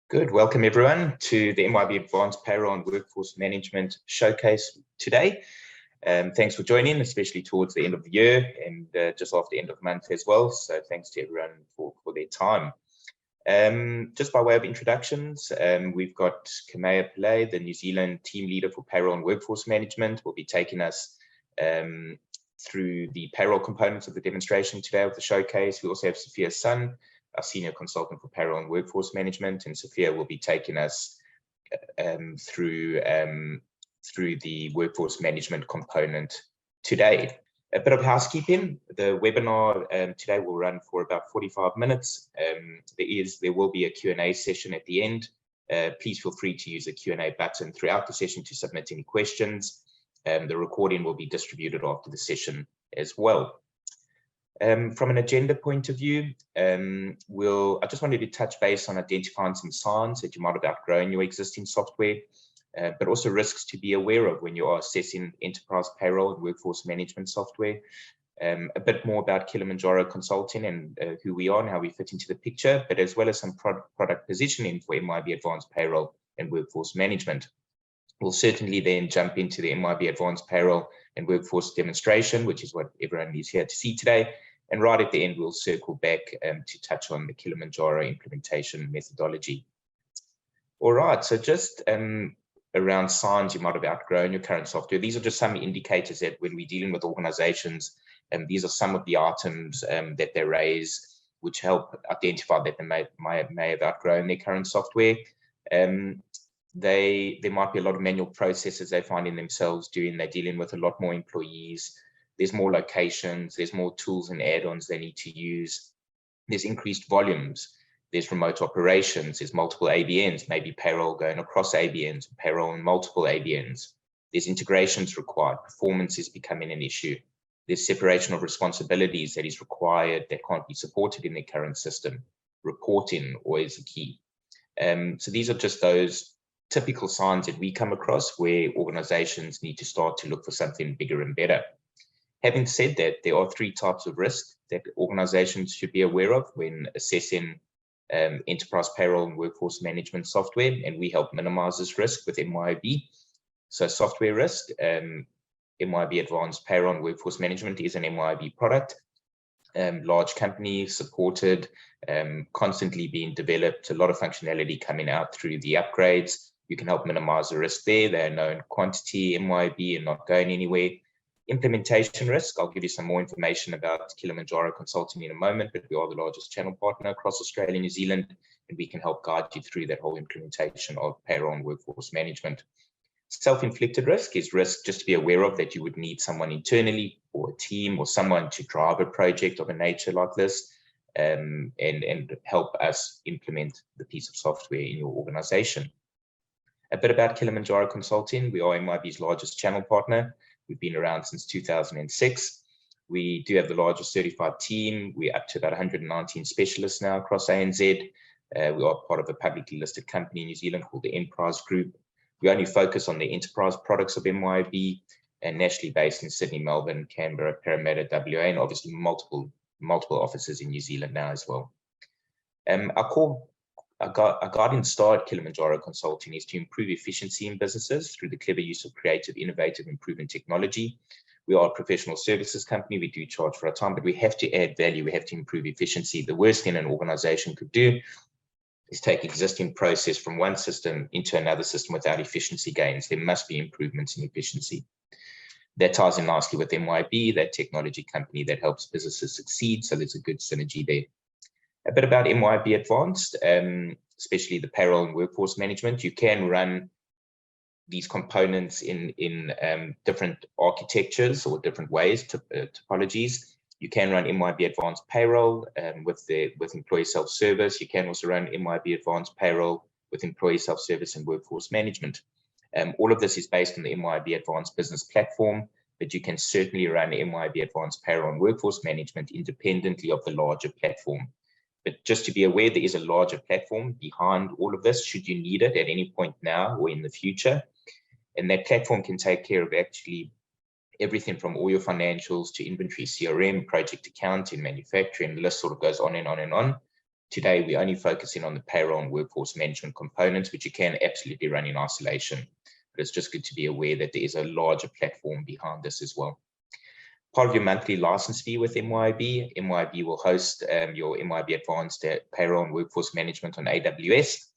Good. Welcome everyone to the MYOB Advanced Payroll and Workforce Management Showcase today. Thanks for joining, especially towards the end of the year and just after the end of the month as well. So thanks to everyone for their time. Just by way of introductions, we've got Kamea Pillay, the New Zealand team leader for payroll and workforce management, will be taking us through the payroll components of the demonstration today of the showcase. We also have Sophia Sun, our senior consultant for payroll and workforce management, and Sophia will be taking us through the workforce management component today. A bit of housekeeping: the webinar today will run for about 45 minutes. There will be a Q&A session at the end. Please feel free to use the Q&A button throughout the session to submit any questions. The recording will be distributed after the session as well. From an agenda point of view, I just wanted to touch base on identifying some signs that you might have outgrown your existing software, but also risks to be aware of when you are assessing enterprise payroll and workforce management software. A bit more about Kilimanjaro Consulting and who we are and how we fit into the picture, but as well as some product positioning for MYOB Advanced Payroll and Workforce Management. We'll certainly then jump into the MYOB Advanced Payroll and Workforce demonstration, which is what everyone is here to see today. And right at the end, we'll circle back to touch on the Kilimanjaro implementation methodology. All right, so just around signs you might have outgrown your current software. These are just some indicators that when we're dealing with organizations, these are some of the items that they raise, which help identify that they may have outgrown their current software. There might be a lot of manual processes they're finding themselves doing. They're dealing with a lot more employees. There's more locations, there's more tools and add-ons they need to use. There's increased volumes, there's remote operations, there's multiple ABNs, maybe payroll going across ABNs, payroll and multiple ABNs. There's integrations required, performance is becoming an issue. There's separation of responsibilities that is required that can't be supported in their current system. Reporting always a key. So these are just those typical signs that we come across where organizations need to start to look for something bigger and better. Having said that, there are three types of risk that organizations should be aware of when assessing enterprise payroll and workforce management software, and we help minimize this risk with MYOB. So software risk, MYOB Advanced Payroll and Workforce Management is an MYOB product. Large company supported, constantly being developed, a lot of functionality coming out through the upgrades. You can help minimize the risk there. They're known quantity, MYOB, and not going anywhere. Implementation risk, I'll give you some more information about Kilimanjaro Consulting in a moment, but we are the largest channel partner across Australia and New Zealand, and we can help guide you through that whole implementation of payroll and workforce management. Self-inflicted risk is risk just to be aware of that you would need someone internally or a team or someone to drive a project of a nature like this and help us implement the piece of software in your organization. A bit about Kilimanjaro Consulting. We are MYOB's largest channel partner. We've been around since 2006. We do have the largest certified team. We're up to about 119 specialists now across ANZ. We are part of a publicly listed company in New Zealand called the Enterprise Group. We only focus on the enterprise products of MYOB and nationally based in Sydney, Melbourne, Canberra, Parramatta, WA, and obviously multiple offices in New Zealand now as well. Our guiding star at Kilimanjaro Consulting is to improve efficiency in businesses through the clever use of creative, innovative, and proven technology. We are a professional services company. We do charge for our time, but we have to add value. We have to improve efficiency. The worst thing an organization could do is take existing process from one system into another system without efficiency gains. There must be improvements in efficiency. That ties in nicely with MYOB, that technology company that helps businesses succeed. So there's a good synergy there. A bit about MYOB Advanced, especially the payroll and workforce management. You can run these components in different architectures or different ways, topologies. You can run MYOB Advanced Payroll with employee self-service. You can also run MYOB Advanced Payroll with employee self-service and workforce management. All of this is based on the MYOB Advanced Business Platform, but you can certainly run MYOB Advanced Payroll and Workforce Management independently of the larger platform. But just to be aware, there is a larger platform behind all of this, should you need it at any point now or in the future. And that platform can take care of actually everything from all your financials to inventory, CRM, project accounting, manufacturing. The list sort of goes on and on and on. Today, we're only focusing on the payroll and workforce management components, which you can absolutely run in isolation. But it's just good to be aware that there is a larger platform behind this as well. Part of your monthly license fee with MYOB, MYOB will host your MYOB Advanced Payroll and Workforce Management on AWS.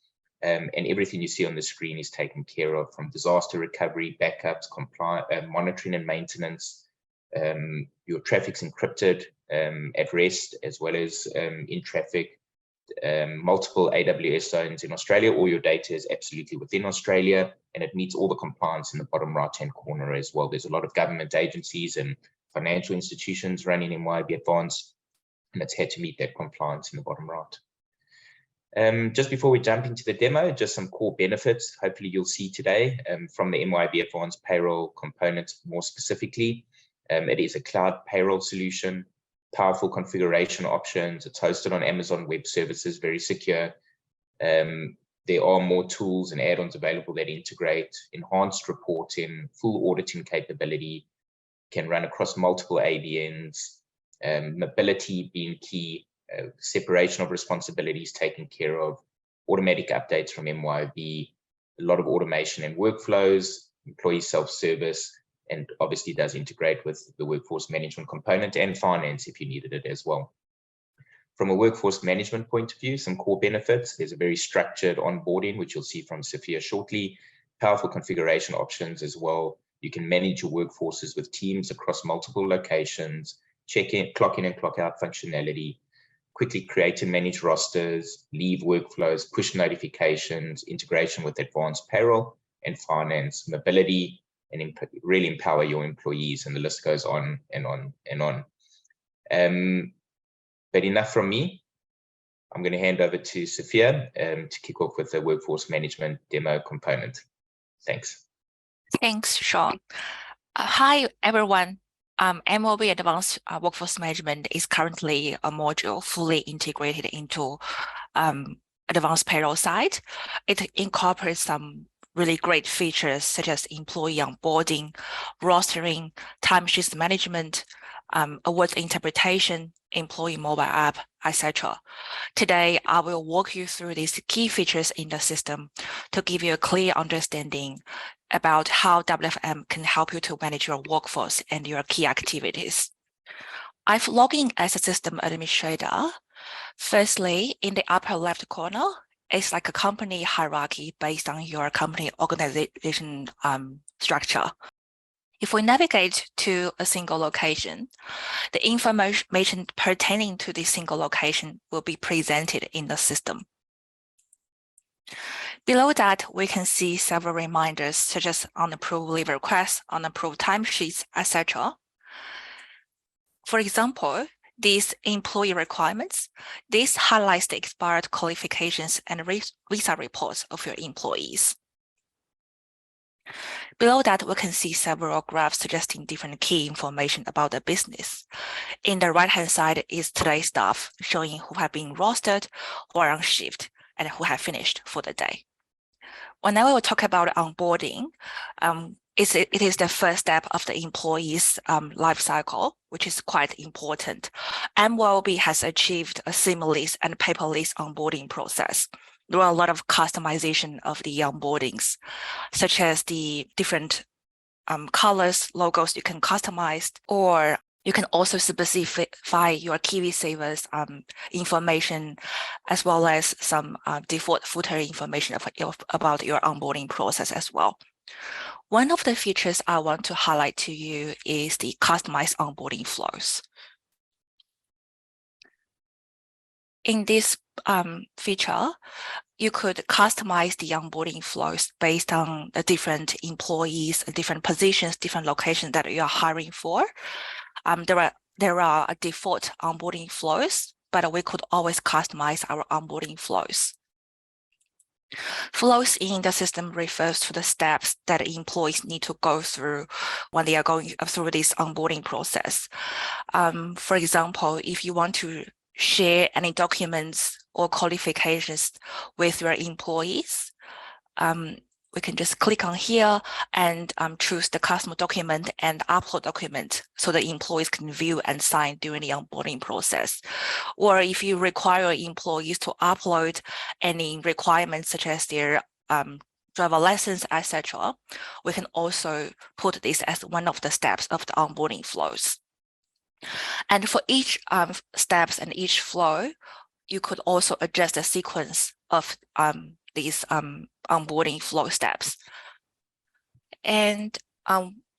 And everything you see on the screen is taken care of, from disaster recovery, backups, monitoring and maintenance. Your traffic's encrypted at rest, as well as in traffic. Multiple AWS zones in Australia. All your data is absolutely within Australia, and it meets all the compliance in the bottom right-hand corner as well. There's a lot of government agencies and financial institutions running MYOB Advanced, and it's had to meet that compliance in the bottom right. Just before we jump into the demo, just some core benefits hopefully you'll see today from the MYOB Advanced Payroll component more specifically. It is a cloud payroll solution, powerful configuration options. It's hosted on Amazon Web Services, very secure. There are more tools and add-ons available that integrate enhanced reporting, full auditing capability, can run across multiple ABNs, mobility being key, separation of responsibilities taken care of, automatic updates from MYOB, a lot of automation and workflows, employee self-service, and obviously does integrate with the workforce management component and finance if you needed it as well. From a workforce management point of view, some core benefits. There's a very structured onboarding, which you'll see from Sophia shortly, powerful configuration options as well. You can manage your workforces with teams across multiple locations, check in, clock in and clock out functionality, quickly create and manage rosters, leave workflows, push notifications, integration with advanced payroll and finance, mobility, and really empower your employees, and the list goes on and on and on. But enough from me. I'm going to hand over to Sophia to kick off with the workforce management demo component. Thanks. Thanks, Sean. Hi, everyone. MYOB Advanced Workforce Management is currently a module fully integrated into Advanced Payroll side. It incorporates some really great features such as employee onboarding, rostering, timesheets management, awards interpretation, employee mobile app, etc. Today, I will walk you through these key features in the system to give you a clear understanding about how WFM can help you to manage your workforce and your key activities. I've logged in as a system administrator. Firstly, in the upper left corner, it's like a company hierarchy based on your company organization structure. If we navigate to a single location, the information pertaining to this single location will be presented in the system. Below that, we can see several reminders such as unapproved leave requests, unapproved timesheets, etc. For example, these employee requirements, this highlights the expired qualifications and visa reports of your employees. Below that, we can see several graphs suggesting different key information about the business. In the right-hand side is today's staff, showing who have been rostered or on shift and who have finished for the day. When I will talk about onboarding, it is the first step of the employee's life cycle, which is quite important. MYOB has achieved a seamless and paperless onboarding process. There are a lot of customization of the onboardings, such as the different colors, logos you can customize, or you can also specify your key savers information, as well as some default footer information about your onboarding process as well. One of the features I want to highlight to you is the customized onboarding flows. In this feature, you could customize the onboarding flows based on the different employees, different positions, different locations that you are hiring for. There are default onboarding flows, but we could always customize our onboarding flows. Flows in the system refers to the steps that employees need to go through when they are going through this onboarding process. For example, if you want to share any documents or qualifications with your employees, we can just click on here and choose the customer document and upload document so the employees can view and sign during the onboarding process. Or if you require employees to upload any requirements such as their driver license, etc., we can also put this as one of the steps of the onboarding flows. And for each steps and each flow, you could also adjust the sequence of these onboarding flow steps. And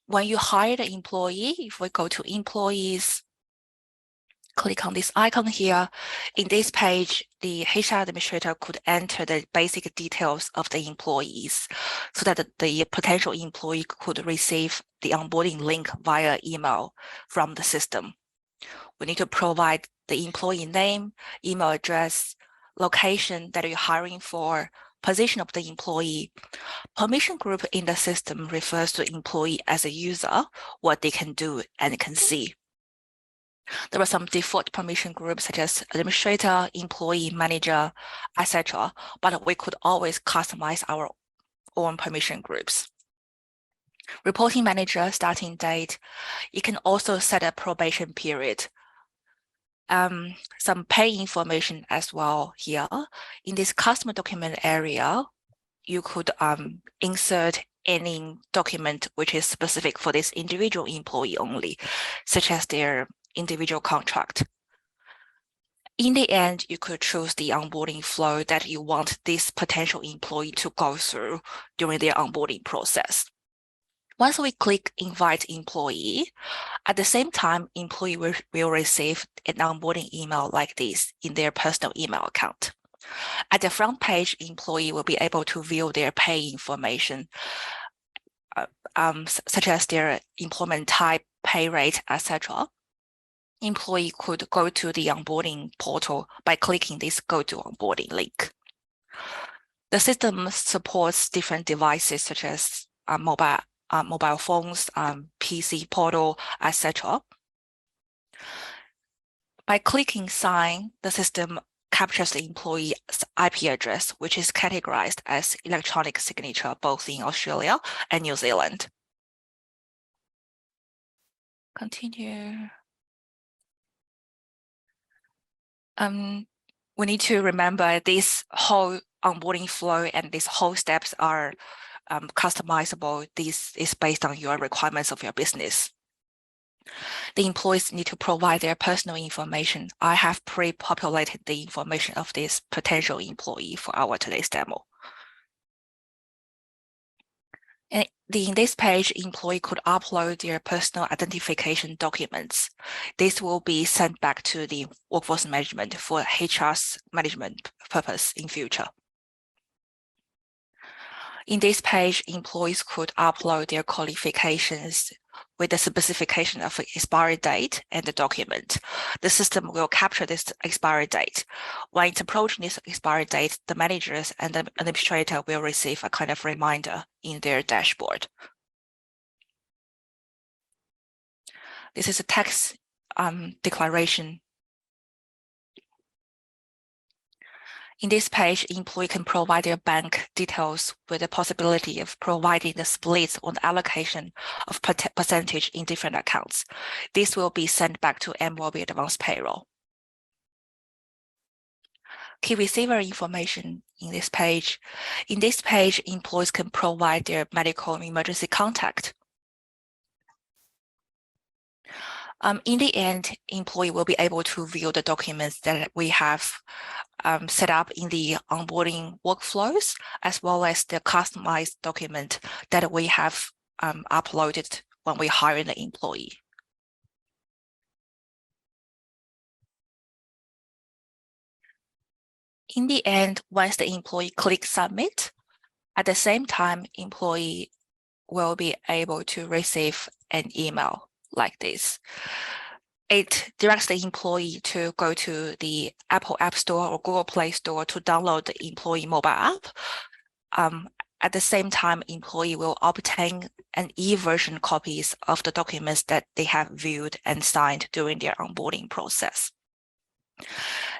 when you hire the employee, if we go to employees, click on this icon here, in this page, the HR administrator could enter the basic details of the employees so that the potential employee could receive the onboarding link via email from the system. We need to provide the employee name, email address, location that you're hiring for, position of the employee. Permission group in the system refers to employee as a user, what they can do and can see. There are some default permission groups such as administrator, employee, manager, etc., but we could always customize our own permission groups. Reporting manager, starting date. You can also set a probation period. Some pay information as well here. In this customer document area, you could insert any document which is specific for this individual employee only, such as their individual contract. In the end, you could choose the onboarding flow that you want this potential employee to go through during their onboarding process. Once we click Invite Employee, at the same time, employee will receive an onboarding email like this in their personal email account. At the front page, employee will be able to view their pay information, such as their employment type, pay rate, etc. Employee could go to the onboarding portal by clicking this Go to Onboarding link. The system supports different devices such as mobile phones, PC portal, etc. By clicking Sign, the system captures the employee's IP address, which is categorized as electronic signature both in Australia and New Zealand. Continue. We need to remember this whole onboarding flow and these whole steps are customizable. This is based on your requirements of your business. The employees need to provide their personal information. I have pre-populated the information of this potential employee for our today's demo. And in this page, employee could upload their personal identification documents. This will be sent back to the workforce management for HR's management purpose in future. In this page, employees could upload their qualifications with the specification of expiry date and the document. The system will capture this expiry date. When it's approaching this expiry date, the managers and the administrator will receive a kind of reminder in their dashboard. This is a tax declaration. In this page, employee can provide their bank details with the possibility of providing the splits on the allocation of percentage in different accounts. This will be sent back to MYOB Advanced Payroll. Key receiver information in this page. In this page, employees can provide their medical emergency contact. In the end, employee will be able to view the documents that we have set up in the onboarding workflows, as well as the customized document that we have uploaded when we hire the employee. In the end, once the employee clicks Submit, at the same time, employee will be able to receive an email like this. It directs the employee to go to the Apple App Store or Google Play Store to download the employee mobile app. At the same time, employee will obtain an e-version copies of the documents that they have viewed and signed during their onboarding process.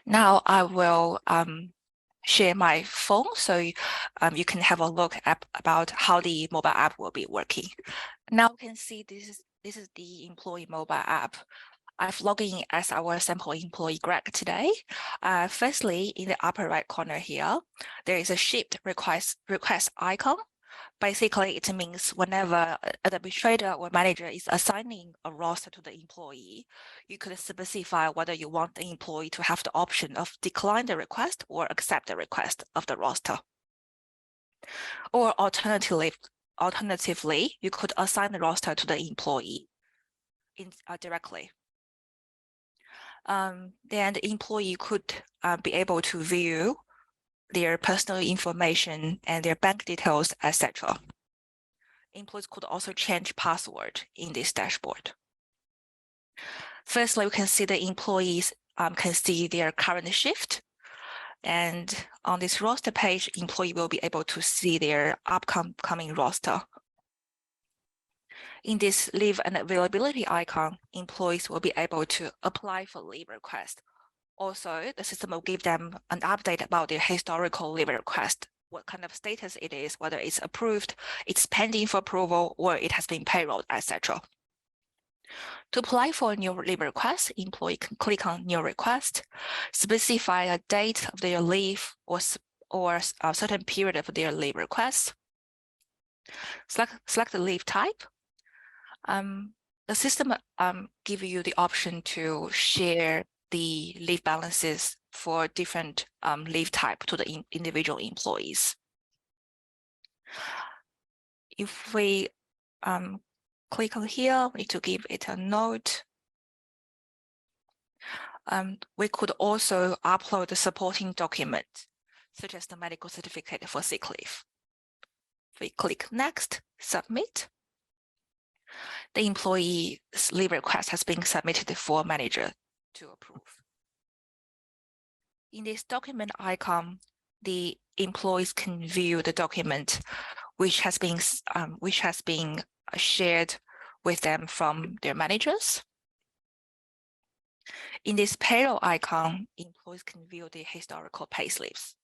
Now I will share my phone so you can have a look at about how the mobile app will be working. Now you can see this is the employee mobile app. I've logged in as our sample employee Greg today. Firstly, in the upper right corner here, there is a shift request icon. Basically, it means whenever an administrator or manager is assigning a roster to the employee, you could specify whether you want the employee to have the option of decline the request or accept the request of the roster. Or alternatively, you could assign the roster to the employee directly. Then the employee could be able to view their personal information and their bank details, etc. Employees could also change password in this dashboard. Firstly, we can see the employees can see their current shift. And on this roster page, employee will be able to see their upcoming roster. In this leave and availability icon, employees will be able to apply for leave request. Also, the system will give them an update about their historical leave request, what kind of status it is, whether it's approved, it's pending for approval, or it has been payrolled, etc. To apply for a new leave request, employee can click on New Request, specify a date of their leave or a certain period of their leave request, select the leave type. The system gives you the option to share the leave balances for different leave type to the individual employees. If we click on here, we need to give it a note. We could also upload the supporting document, such as the medical certificate for sick leave. If we click Next, Submit, the employee's leave request has been submitted for manager to approve. In this document icon, the employees can view the document which has been shared with them from their managers. In this payroll icon, employees can view the historical pay slips.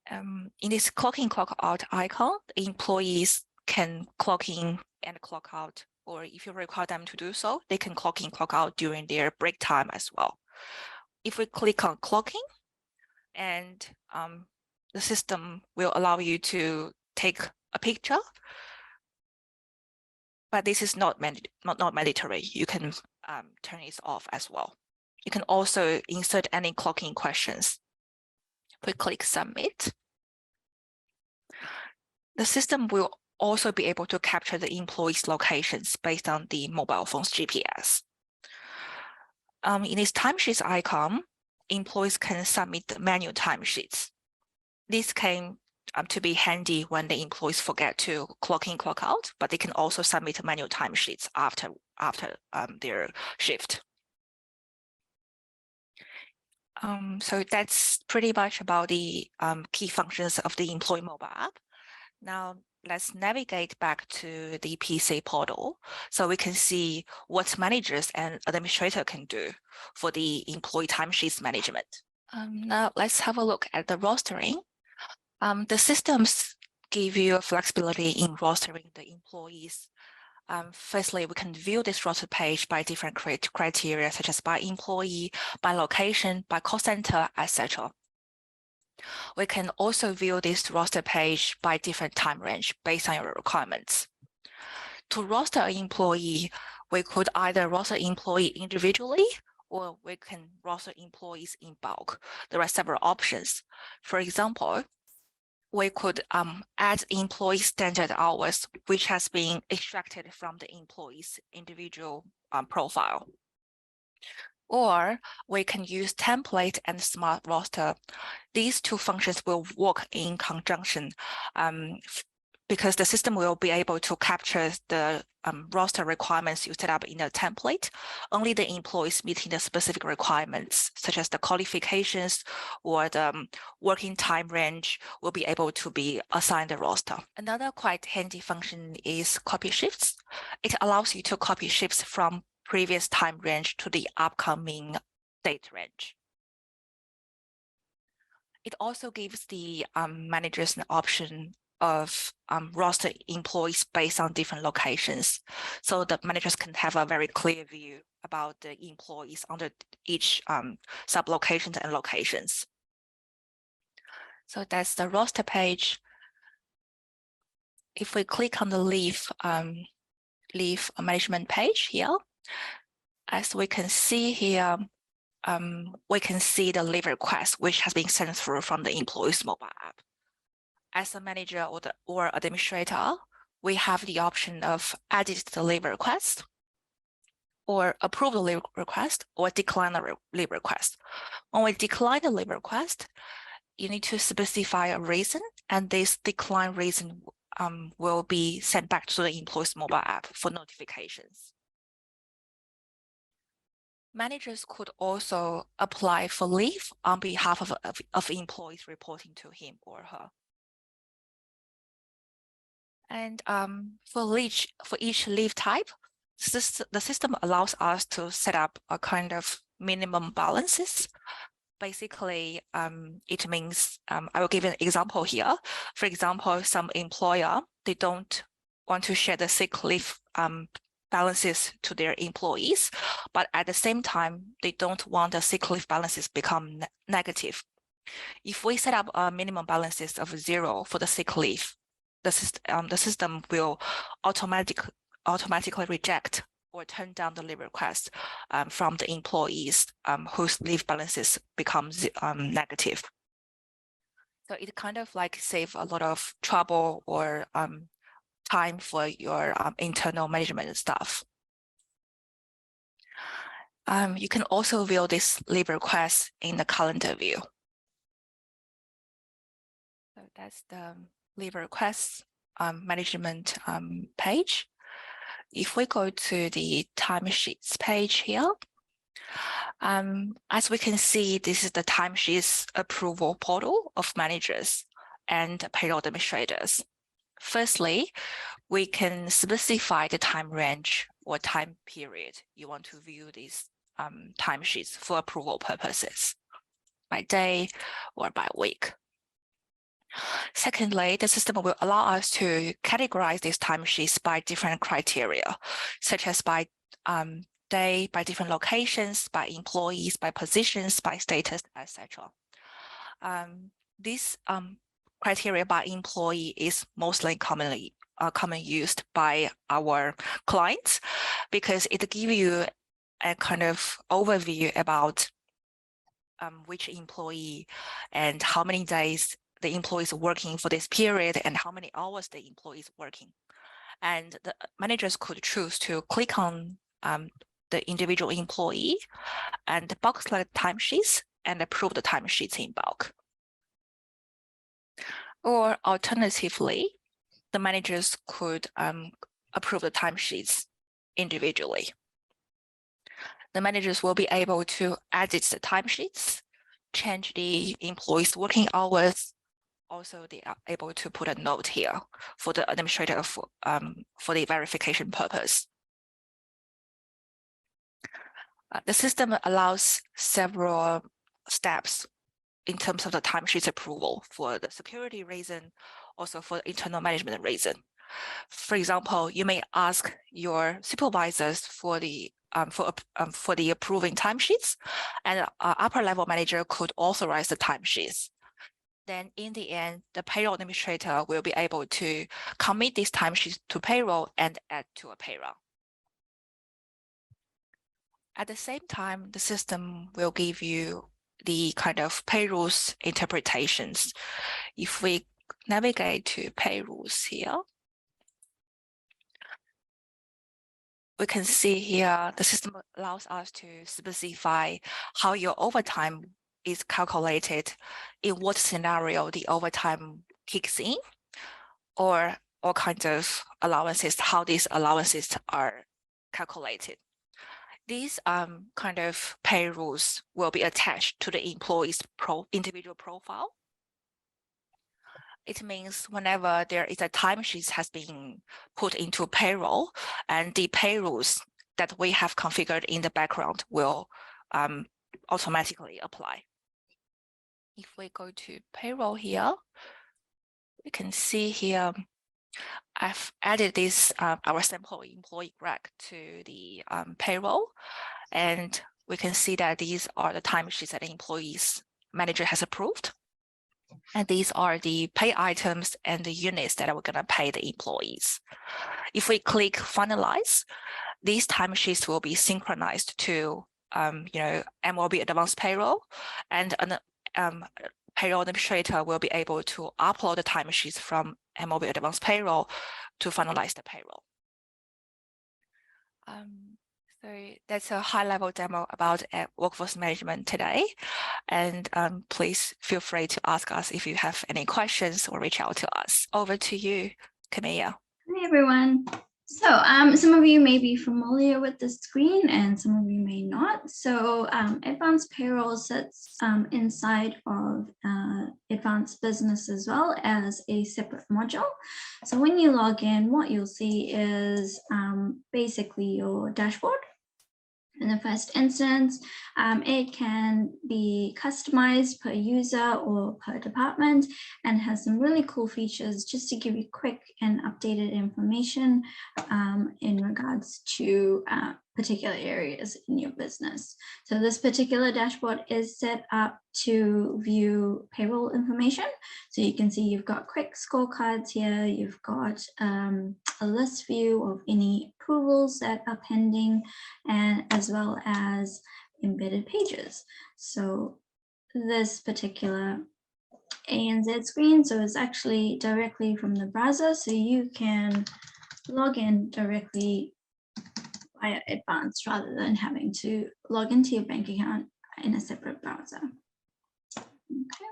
In this clock in, clock out icon, the employees can clock in and clock out, or if you require them to do so, they can clock in, clock out during their break time as well. If we click on clocking, and the system will allow you to take a picture, but this is not mandatory. You can turn it off as well. You can also insert any clocking questions. If we click Submit, the system will also be able to capture the employees' locations based on the mobile phone's GPS. In this timesheets icon, employees can submit the manual timesheets. This can to be handy when the employees forget to clock in, clock out, but they can also submit manual timesheets after their shift. So that's pretty much about the key functions of the employee mobile app. Now let's navigate back to the PC portal so we can see what managers and administrators can do for the employee timesheets management. Now let's have a look at the rostering. The systems give you flexibility in rostering the employees. Firstly, we can view this roster page by different criteria, such as by employee, by location, by call center, etc. We can also view this roster page by different time range based on your requirements. To roster an employee, we could either roster employee individually, or we can roster employees in bulk. There are several options. For example, we could add employee standard hours, which has been extracted from the employee's individual profile. Or we can use template and smart roster. These two functions will work in conjunction because the system will be able to capture the roster requirements you set up in a template. Only the employees meeting the specific requirements, such as the qualifications or the working time range, will be able to be assigned a roster. Another quite handy function is copy shifts. It allows you to copy shifts from previous time range to the upcoming date range. It also gives the managers an option of roster employees based on different locations. So the managers can have a very clear view about the employees under each sub-locations and locations. So that's the roster page. If we click on the leave management page here, as we can see here, we can see the leave request, which has been sent through from the employee's mobile app. As a manager or administrator, we have the option of edit the leave request, or approve the leave request, or decline the leave request. When we decline the leave request, you need to specify a reason, and this decline reason will be sent back to the employee's mobile app for notifications. Managers could also apply for leave on behalf of employees reporting to him or her. And for each leave type, the system allows us to set up a kind of minimum balances. Basically, it means, I will give an example here. For example, some employer, they don't want to share the sick leave balances to their employees, but at the same time, they don't want the sick leave balances become negative. If we set up a minimum balances of 0 for the sick leave, the system will automatically reject or turn down the leave request from the employees whose leave balances becomes negative. So it kind of like save a lot of trouble or time for your internal management staff. You can also view this leave request in the calendar view. So that's the leave request management page. If we go to the timesheets page here, as we can see, this is the timesheets approval portal of managers and payroll administrators. Firstly, we can specify the time range or time period you want to view these timesheets for approval purposes, by day or by week. Secondly, the system will allow us to categorize these timesheets by different criteria, such as by day, by different locations, by employees, by positions, by status, etc. This criteria by employee is mostly commonly used by our clients because it gives you a kind of overview about which employee and how many days the employee is working for this period and how many hours the employee is working. And the managers could choose to click on the individual employee and bulk select timesheets and approve the timesheets in bulk. Or alternatively, the managers could approve the timesheets individually. The managers will be able to edit the timesheets, change the employees' working hours. Also, they are able to put a note here for the administrator for the verification purpose. The system allows several steps in terms of the timesheets approval for the security reason, also for the internal management reason. For example, you may ask your supervisors for the approving timesheets, and upper level manager could authorize the timesheets. Then in the end, the payroll administrator will be able to commit these timesheets to payroll and add to a payroll. At the same time, the system will give you the kind of payrolls interpretations. If we navigate to payrolls here, we can see here the system allows us to specify how your overtime is calculated, in what scenario the overtime kicks in, or all kinds of allowances, how these allowances are calculated. These kind of payrolls will be attached to the employee's individual profile. It means whenever there is a timesheet has been put into payroll, and the payrolls that we have configured in the background will automatically apply. If we go to payroll here, we can see here, I've added this, our sample employee graph to the payroll, and we can see that these are the timesheets that the employees manager has approved. And these are the pay items and the units that we're going to pay the employees. If we click finalize, these timesheets will be synchronized to MYOB Advanced Payroll, and payroll administrator will be able to upload the timesheets from MYOB Advanced Payroll to finalize the payroll. So that's a high-level demo about workforce management today. And please feel free to ask us if you have any questions or reach out to us. Over to you, Camilla. Hi, everyone. So some of you may be familiar with the screen and some of you may not. So Advanced Payroll sits inside of Advanced Business as well as a separate module. So when you log in, what you'll see is basically your dashboard. In the first instance, it can be customized per user or per department and has some really cool features just to give you quick and updated information in regards to particular areas in your business. So this particular dashboard is set up to view payroll information. So you can see you've got quick scorecards here, you've got a list view of any approvals that are pending, and as well as embedded pages. So this particular ANZ screen, so it's actually directly from the browser, so you can log in directly via Advanced rather than having to log into your bank account in a separate browser. Okay,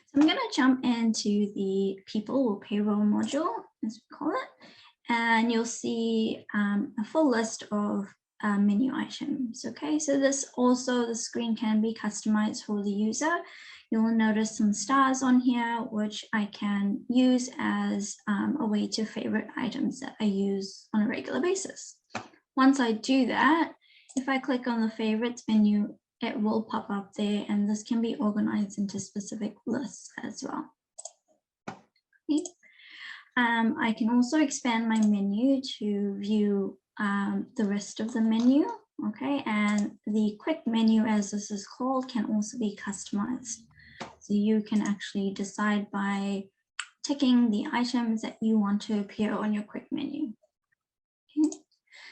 so I'm going to jump into the people or payroll module, as we call it, and you'll see a full list of menu items. Okay, so this also, the screen can be customized for the user. You'll notice some stars on here, which I can use as a way to favorite items that I use on a regular basis. Once I do that, if I click on the favorites menu, it will pop up there, and this can be organized into specific lists as well. Okay. I can also expand my menu to view the rest of the menu. Okay, and the quick menu, as this is called, can also be customized. So you can actually decide by ticking the items that you want to appear on your quick menu. Okay.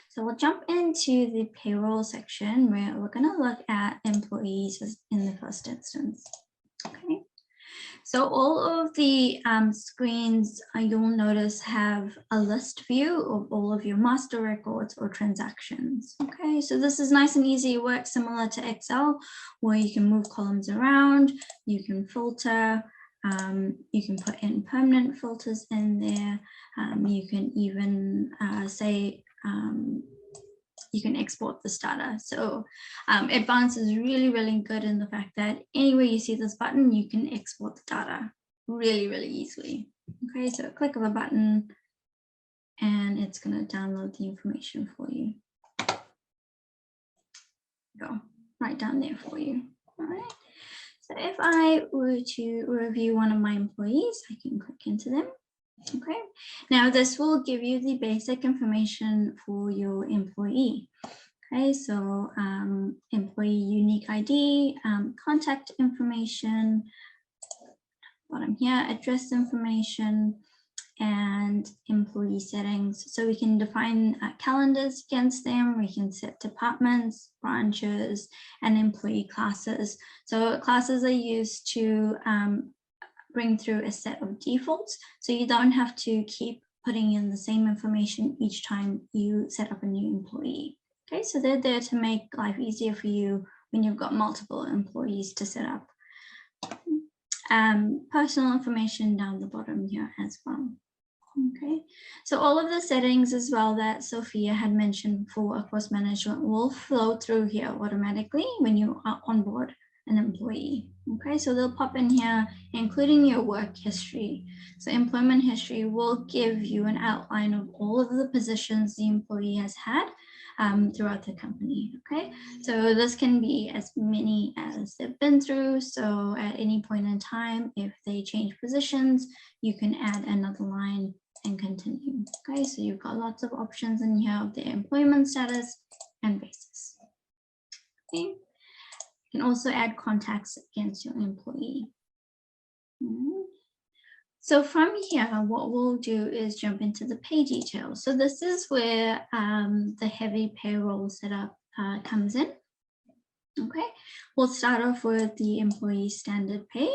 So we'll jump into the payroll section where we're going to look at employees in the first instance. Okay. So all of the screens you'll notice have a list view of all of your master records or transactions. Okay, so this is nice and easy. It works similar to Excel, where you can move columns around, you can filter, you can put in permanent filters in there. You can even say you can export this data. So Advanced is really, really good in the fact that anywhere you see this button, you can export the data really, really easily. Okay, so click of a button and it's going to download the information for you. Go right down there for you. All right. So if I were to review one of my employees, I can click into them. Okay, now this will give you the basic information for your employee. Okay, so employee unique ID, contact information, bottom here, address information, and employee settings. So we can define calendars against them, we can set departments, branches, and employee classes. So classes are used to bring through a set of defaults, so you don't have to keep putting in the same information each time you set up a new employee. Okay, so they're there to make life easier for you when you've got multiple employees to set up. Personal information down the bottom here as well. Okay, so all of the settings as well that Sophia had mentioned for workforce management will flow through here automatically when you are on board an employee. Okay, so they'll pop in here, including your work history. So employment history will give you an outline of all of the positions the employee has had throughout the company. Okay, so this can be as many as they've been through. So at any point in time, if they change positions, you can add another line and continue. Okay, so you've got lots of options in here of their employment status and basis. Okay, you can also add contacts against your employee. So from here, what we'll do is jump into the pay details. So this is where the heavy payroll setup comes in. Okay, we'll start off with the employee standard pay,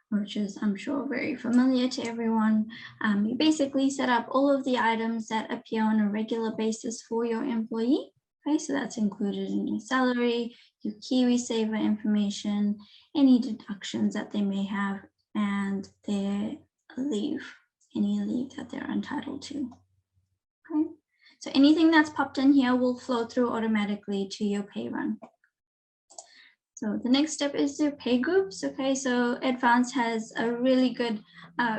which is, I'm sure, very familiar to everyone. You basically set up all of the items that appear on a regular basis for your employee. Okay, so that's included in your salary, your KiwiSaver information, any deductions that they may have, and their leave, any leave that they're entitled to. Okay, so anything that's popped in here will flow through automatically to your pay run. So the next step is the pay groups. Okay, so Advanced has a really good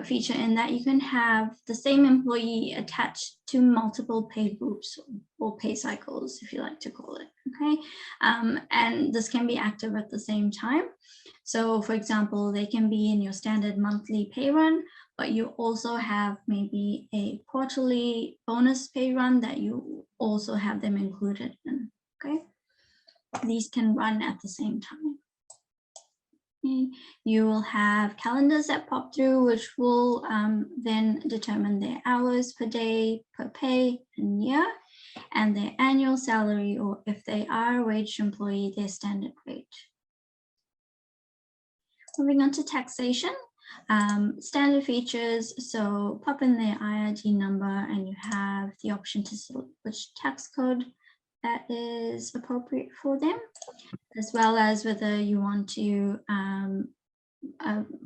feature in that you can have the same employee attached to multiple pay groups or pay cycles, if you like to call it. Okay, and this can be active at the same time. So for example, they can be in your standard monthly pay run, but you also have maybe a quarterly bonus pay run that you also have them included in. Okay. These can run at the same time. Okay. You will have calendars that pop through, which will then determine their hours per day, per pay and year, and their annual salary, or if they are a wage employee, their standard rate. Moving on to taxation, standard features. So pop in their IRD number and you have the option to select which tax code that is appropriate for them, as well as whether you want to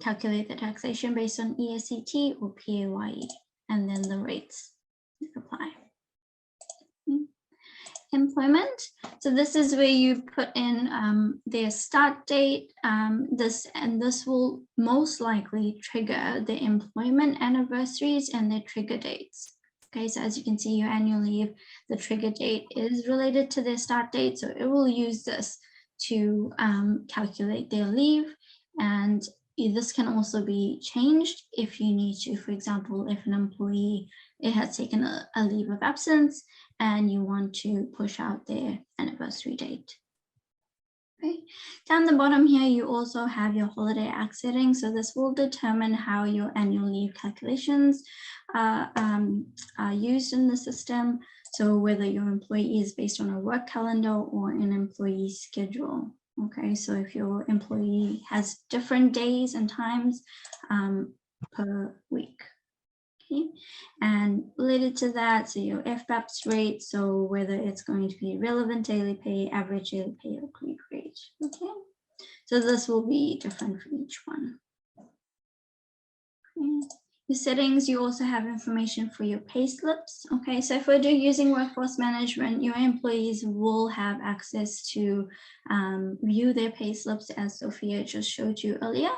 calculate the taxation based on ESCT or PAYE, and then the rates apply. Employment. So this is where you put in their start date. This will most likely trigger the employment anniversaries and their trigger dates. Okay, so as you can see, your annual leave, the trigger date is related to their start date. So it will use this to calculate their leave. And this can also be changed if you need to. For example, if an employee has taken a leave of absence and you want to push out their anniversary date. Okay. Down the bottom here, you also have your holiday act setting. So this will determine how your annual leave calculations are used in the system. So whether your employee is based on a work calendar or an employee schedule. Okay, so if your employee has different days and times per week. Okay, and related to that, so your FBAPS rate, so whether it's going to be relevant daily pay, average daily pay, or agreed rate. Okay, so this will be different for each one. Okay. The settings, you also have information for your pay slips. Okay, so if we're using workforce management, your employees will have access to view their pay slips, as Sophia just showed you earlier.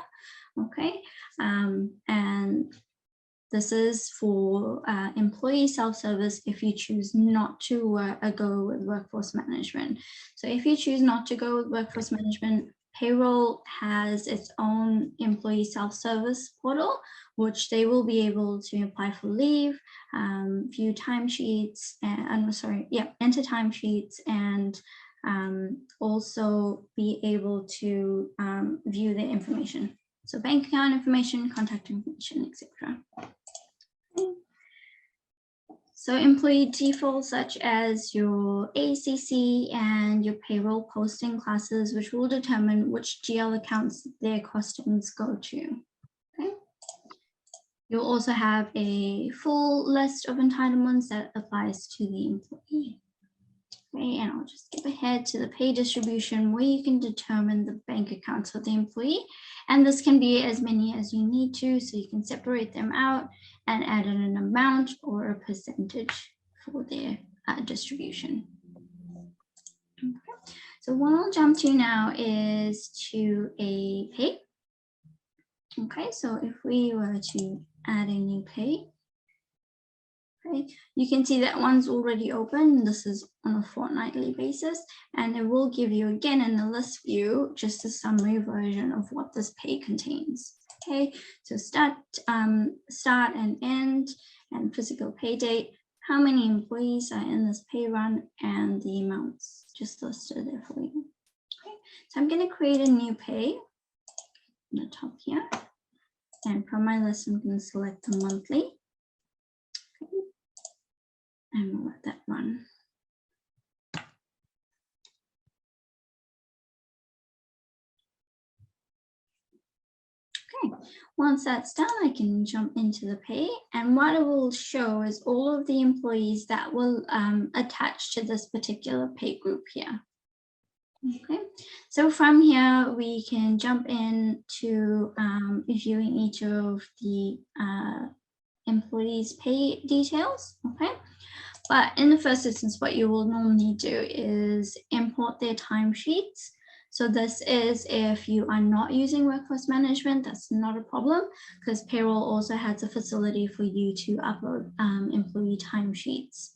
Okay, and this is for employee self-service if you choose not to go with workforce management. So if you choose not to go with workforce management, payroll has its own employee self-service portal, which they will be able to apply for leave, view timesheets, enter timesheets, and also be able to view their information. So bank account information, contact information, etc. So employee defaults such as your ACC and your payroll posting classes, which will determine which GL accounts their costings go to. Okay. You'll also have a full list of entitlements that applies to the employee. Okay, and I'll just skip ahead to the pay distribution where you can determine the bank accounts of the employee. And this can be as many as you need to, so you can separate them out and add in an amount or a percentage for their distribution. Okay. So what I'll jump to now is to a pay. Okay, so if we were to add a new pay, Okay, you can see that one's already open. This is on a fortnightly basis, and it will give you again in the list view just a summary version of what this pay contains. Okay, so start and end and physical pay date, how many employees are in this pay run, and the amounts just listed there for you. Okay, so I'm going to create a new pay on the top here, and from my list I'm going to select the monthly. Okay. And we'll let that run. Okay, once that's done, I can jump into the pay, and what it will show is all of the employees that will attach to this particular pay group here. Okay, so from here we can jump into reviewing each of the employees' pay details. Okay. But in the first instance, what you will normally do is import their timesheets. So this is if you are not using workforce management, that's not a problem, because payroll also has a facility for you to upload employee timesheets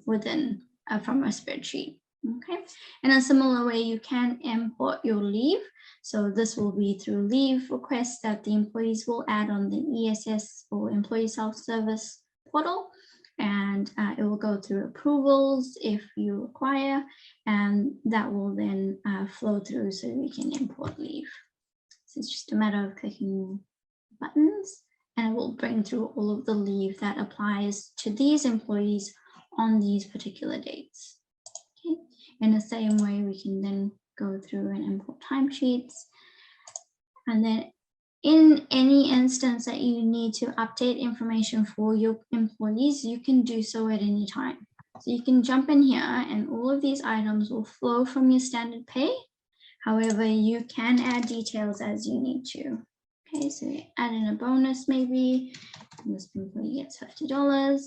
within from a spreadsheet. Okay, in a similar way, you can import your leave. So this will be through leave requests that the employees will add on the ESS or employee self-service portal. And it will go through approvals if you require, and that will then flow through so we can import leave. So it's just a matter of clicking buttons, and it will bring through all of the leave that applies to these employees on these particular dates. Okay. In the same way, we can then go through and import timesheets, and then in any instance that you need to update information for your employees, you can do so at any time. So you can jump in here and all of these items will flow from your standard pay. However, you can add details as you need to. Okay, so add in a bonus maybe, and this employee gets $50,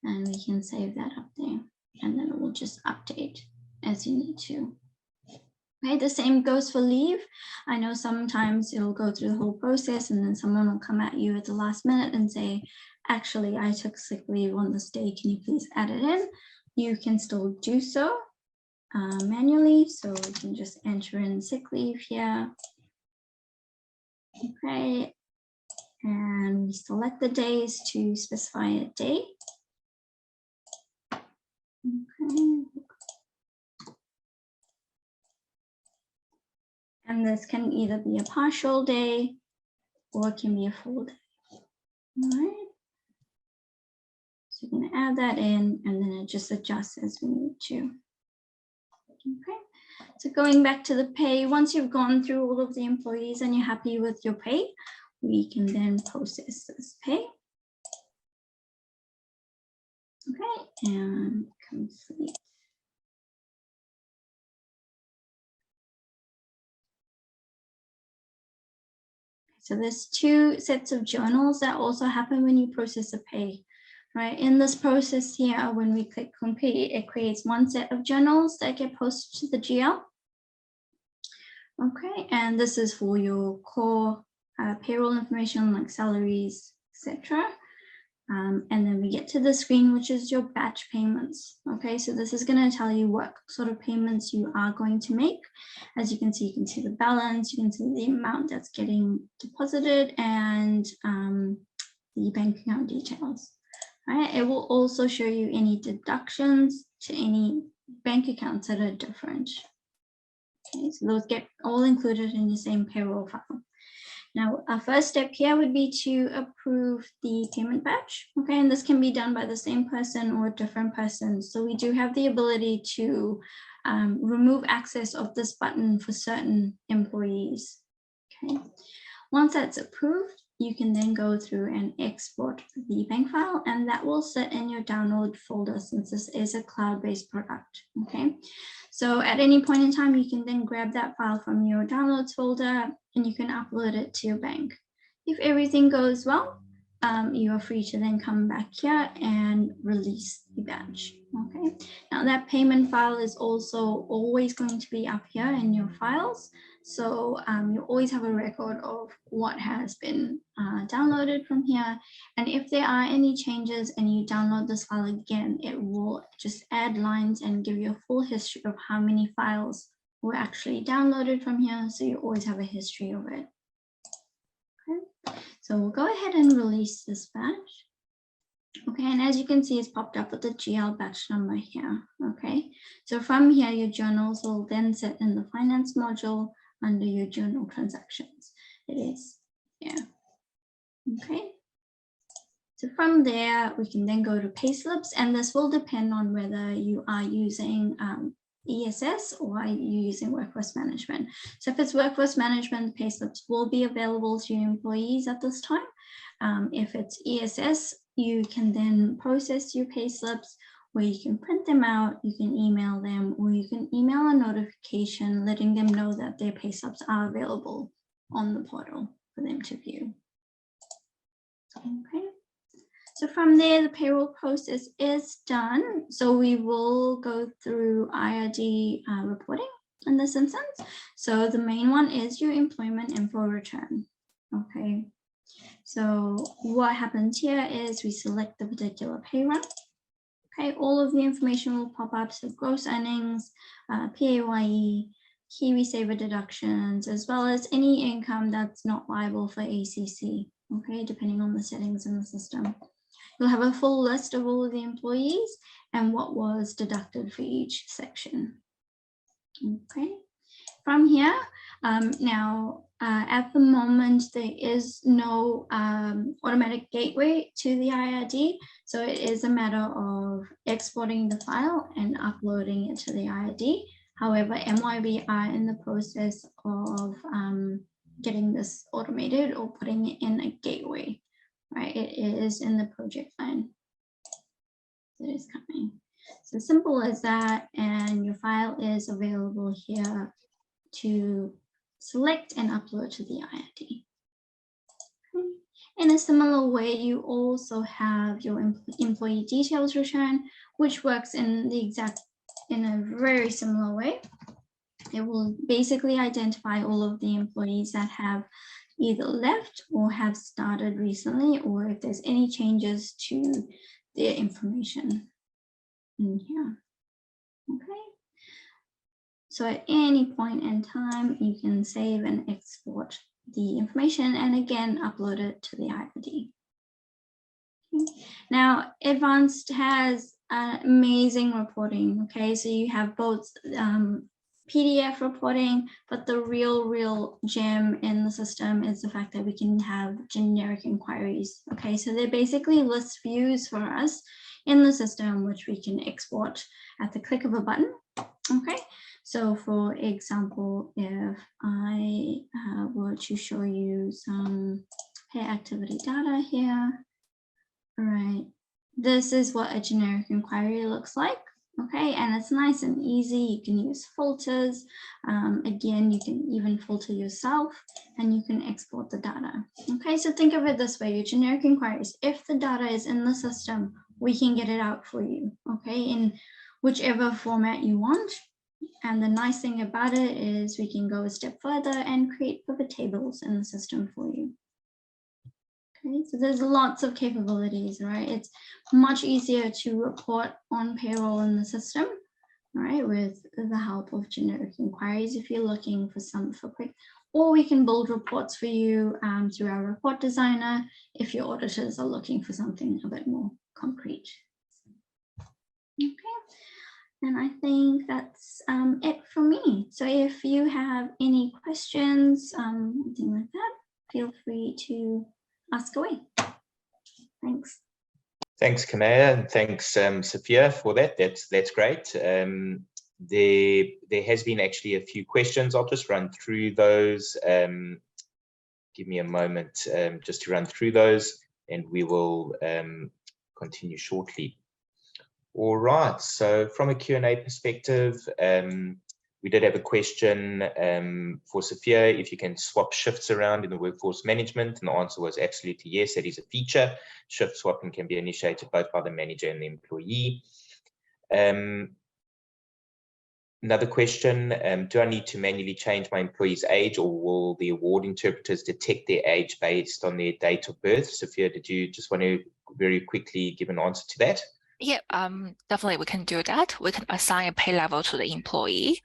and we can save that up there. And then it will just update as you need to. Okay, the same goes for leave. I know sometimes it'll go through the whole process and then someone will come at you at the last minute and say, actually, I took sick leave on this day. Can you please add it in? You can still do so manually. So we can just enter in sick leave here. Okay, and we select the days to specify a date. Okay. And this can either be a partial day or it can be a full day. All right. So we're going to add that in and then it just adjusts as we need to. Okay. So going back to the pay, once you've gone through all of the employees and you're happy with your pay, we can then process this pay. Okay, and complete. So there's two sets of journals that also happen when you process a pay, right? In this process here, when we click complete, it creates one set of journals that get posted to the GL. Okay, and this is for your core payroll information like salaries, etc. And then we get to the screen, which is your batch payments. Okay, so this is going to tell you what sort of payments you are going to make. As you can see the balance, you can see the amount that's getting deposited and the bank account details. Right, it will also show you any deductions to any bank accounts that are different. Okay, so those get all included in the same payroll file. Now, our first step here would be to approve the payment batch. Okay, and this can be done by the same person or a different person. So we do have the ability to remove access of this button for certain employees. Okay, once that's approved, you can then go through and export the bank file, and that will sit in your download folder since this is a cloud-based product. Okay, so at any point in time, you can then grab that file from your downloads folder and you can upload it to your bank. If everything goes well, you are free to then come back here and release the badge. Okay, now that payment file is also always going to be up here in your files. So you always have a record of what has been downloaded from here. And if there are any changes and you download this file again, it will just add lines and give you a full history of how many files were actually downloaded from here. So you always have a history of it. Okay, so we'll go ahead and release this badge. Okay, and as you can see, it's popped up with the GL batch number here. Okay, so from here, your journals will then sit in the finance module under your journal transactions. It is here. Okay, so from there, we can then go to payslips, and this will depend on whether you are using ESS or are you using workforce management. So if it's workforce management, payslips will be available to your employees at this time. If it's ESS, you can then process your payslips, where you can print them out, you can email them, or you can email a notification letting them know that their payslips are available on the portal for them to view. Okay, so from there, the payroll process is done. So we will go through IRD reporting in this instance. So the main one is your employment info return. Okay, so what happens here is we select the particular pay run. Okay, all of the information will pop up, so gross earnings, PAYE, KiwiSaver deductions, as well as any income that's not liable for ACC, okay, depending on the settings in the system. You'll have a full list of all of the employees and what was deducted for each section. Okay, from here, now at the moment, there is no automatic gateway to the IRD. So it is a matter of exporting the file and uploading it to the IRD. However, MYOB are in the process of getting this automated or putting it in a gateway, right? It is in the project line. It is coming. So simple as that, and your file is available here to select and upload to the IRD. In a similar way, you also have your employee details return, which works in a very similar way. It will basically identify all of the employees that have either left or have started recently, or if there's any changes to their information in here. Okay. So at any point in time, you can save and export the information and again, upload it to the IRD. Okay. Now, Advanced has amazing reporting, okay? So you have both PDF reporting, but the real gem in the system is the fact that we can have generic inquiries, okay? So they're basically list views for us in the system, which we can export at the click of a button, okay? So for example, if I were to show you some pay activity data here, all right, this is what a generic inquiry looks like, okay? And it's nice and easy. You can use filters. Again, you can even filter yourself and you can export the data, okay? So think of it this way, your generic inquiries, if the data is in the system, we can get it out for you, okay? In whichever format you want. And the nice thing about it is we can go a step further and create pivot tables in the system for you. Okay, so there's lots of capabilities, right? It's much easier to report on payroll in the system, right? With the help of generic inquiries if you're looking for quick, or we can build reports for you through our report designer if your auditors are looking for something a bit more concrete. Okay. And I think that's it for me. So if you have any questions, anything like that, feel free to ask away. Thanks. Thanks, Kamea, and thanks, Sophia, for that. That's great. There has been actually a few questions. I'll just run through those. Give me a moment just to run through those, and we will continue shortly. All right, so from a Q&A perspective, We did have a question for Sophia, if you can swap shifts around in the workforce management, and the answer was absolutely yes, that is a feature. Shift swapping can be initiated both by the manager and the employee. Another question, do I need to manually change my employee's age, or will the award interpreters detect their age based on their date of birth? Sophia, did you just want to very quickly give an answer to that? Yeah, definitely we can do that. We can assign a pay level to the employee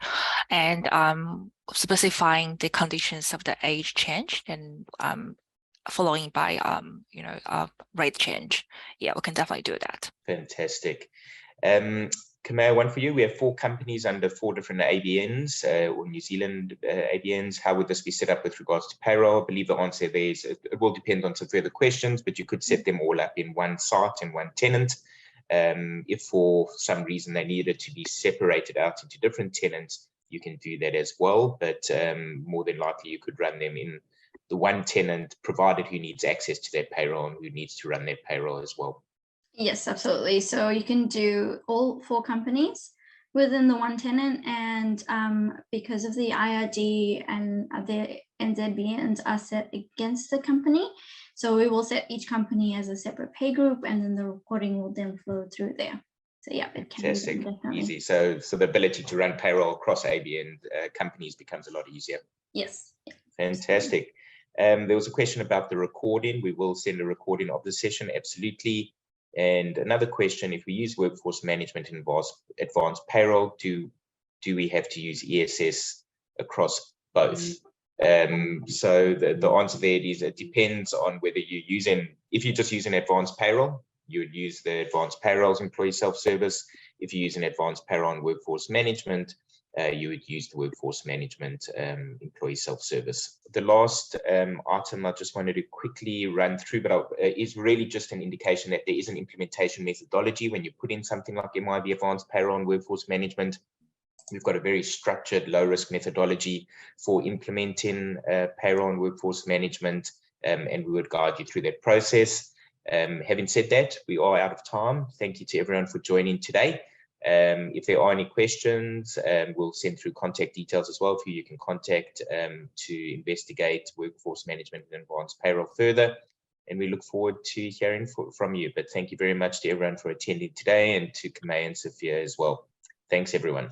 and specifying the conditions of the age change and following by rate change. Yeah, we can definitely do that. Fantastic. Kamea, one for you. We have 4 companies under 4 different ABNs or New Zealand ABNs. How would this be set up with regards to payroll? I believe the answer there is it will depend on some further questions, but you could set them all up in one site and one tenant. If for some reason they needed to be separated out into different tenants, you can do that as well. But more than likely, you could run them in the one tenant, provided who needs access to their payroll and who needs to run their payroll as well. Yes, absolutely. So you can do all 4 companies within the one tenant, and because of the IRD and the NZBNs are set against the company, so we will set each company as a separate pay group, and then the reporting will then flow through there. So yeah, it can be definitely easy. So the ability to run payroll across ABN companies becomes a lot easier. Yes. Fantastic. There was a question about the recording. We will send a recording of the session, absolutely. And another question, if we use workforce management and advanced payroll, do we have to use ESS across both? So the answer there is it depends on whether you're using, if you're just using advanced payroll, you would use the advanced payroll's employee self-service. If you use an advanced payroll and workforce management, you would use the workforce management employee self-service. The last item I just wanted to quickly run through, but is really just an indication that there is an implementation methodology when you put in something like MYOB Advanced Payroll and Workforce Management. We've got a very structured low-risk methodology for implementing payroll and workforce management, and we would guide you through that process. Having said that, we are out of time. Thank you to everyone for joining today. If there are any questions, we'll send through contact details as well for you. You can contact to investigate workforce management and advanced payroll further. And we look forward to hearing from you. But thank you very much to everyone for attending today, and to Kamea and Sophia as well. Thanks, everyone.